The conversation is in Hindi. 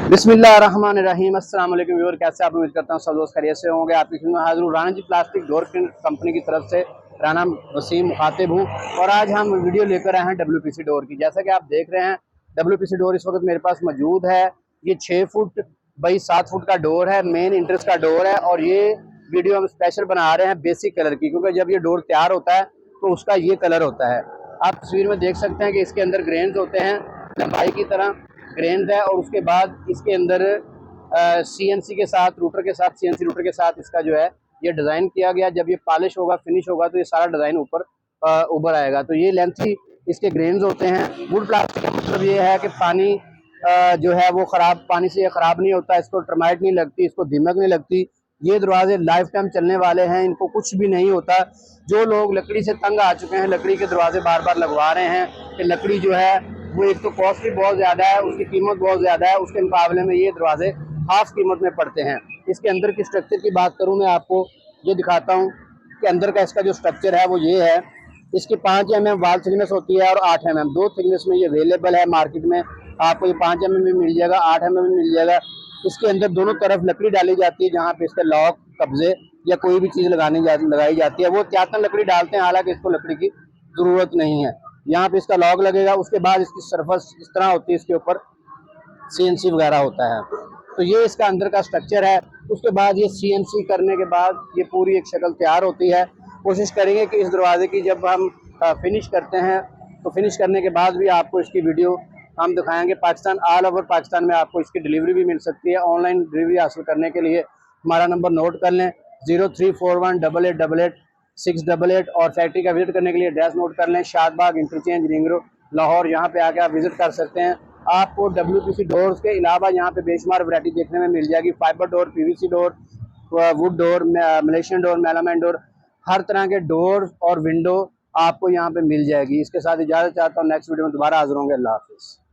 बिस्मिल्लाहिर्रहमानिर्रहीम। अस्सलाम वालेकुम व्यूअर, कैसे आप? उम्मीद करता हूँ सब दोस्त खैरियत से होंगे। आपकी खिदमत में हाजिर हूँ राना जी प्लास्टिक डोर कंपनी की तरफ से। राना वसीम मुखातिब हूँ और आज हम वीडियो लेकर आए हैं WPC डोर की। जैसा कि आप देख रहे हैं, WPC डोर इस वक्त मेरे पास मौजूद है। ये 6 फुट बाई 7 फुट का डोर है, मेन इंट्रेंस का डोर है। और ये वीडियो हम स्पेशल बना रहे हैं बेसिक कलर की, क्योंकि जब ये डोर तैयार होता है तो उसका ये कलर होता है। आप तस्वीर में देख सकते हैं कि इसके अंदर ग्रेन्स होते हैं, लंबाई की तरह ग्रेन्स है। और उसके बाद इसके अंदर CNC के साथ, रूटर के साथ, CNC रूटर के साथ इसका जो है ये डिज़ाइन किया गया। जब ये पॉलिश होगा, फिनिश होगा, तो ये सारा डिज़ाइन ऊपर उभर आएगा। तो ये लेंथी इसके ग्रेन्स होते हैं। वुड प्लास्टिक का मतलब ये है कि पानी जो है वो ख़राब, पानी से ये ख़राब नहीं होता, इसको टर्माइट नहीं लगती, इसको दीमक नहीं लगती। ये दरवाजे लाइफ टाइम चलने वाले हैं, इनको कुछ भी नहीं होता। जो लोग लकड़ी से तंग आ चुके हैं, लकड़ी के दरवाजे बार बार लगवा रहे हैं कि लकड़ी जो है वो एक तो कॉस्ट भी बहुत ज़्यादा है, उसकी कीमत बहुत ज़्यादा है, उसके मुकाबले में ये दरवाजे हाफ कीमत में पड़ते हैं। इसके अंदर की स्ट्रक्चर की बात करूं, मैं आपको ये दिखाता हूं कि अंदर का इसका जो स्ट्रक्चर है वो ये है। इसकी 5 mm वाल थिकनेस होती है और 8 mm, दो थिकनेस में ये अवेलेबल है मार्केट में। आपको ये 5 mm भी मिल जाएगा, 8 mm भी मिल जाएगा। इसके अंदर दोनों तरफ लकड़ी डाली जाती है, जहाँ पे इसके लॉक, कब्जे या कोई भी चीज़ लगाई जाती है। वो त्यातन लकड़ी डालते हैं, हालांकि इसको लकड़ी की ज़रूरत नहीं है। यहाँ पे इसका लॉक लगेगा, उसके बाद इसकी सरफेस इस तरह होती है, इसके ऊपर CNC वगैरह होता है। तो ये इसका अंदर का स्ट्रक्चर है। उसके बाद ये CNC करने के बाद ये पूरी एक शक्ल तैयार होती है। कोशिश करेंगे कि इस दरवाजे की जब हम फिनिश करते हैं तो फिनिश करने के बाद भी आपको इसकी वीडियो हम दिखाएंगे। पाकिस्तान, ऑल ओवर पाकिस्तान में आपको इसकी डिलीवरी भी मिल सकती है। ऑनलाइन डिलीवरी हासिल करने के लिए हमारा नंबर नोट कर लें, 0341888688। और फैक्ट्री का विजिट करने के लिए एड्रेस नोट कर लें, Shadbagh interchange, ring road, Lahore. यहाँ पे आके आप विजिट कर सकते हैं। आपको WPC डोर्स के अलावा यहाँ पे बेशुमार वैरायटी देखने में मिल जाएगी। Fibre door, PVC door, wood door, Malaysian door, melamine door, हर तरह के डोर और विंडो आपको यहाँ पे मिल जाएगी। इसके साथ इजाज़त चाहता हूँ, नेक्स्ट वीडियो में दोबारा हाजिर होंगे। अल्लाह हाफिज़।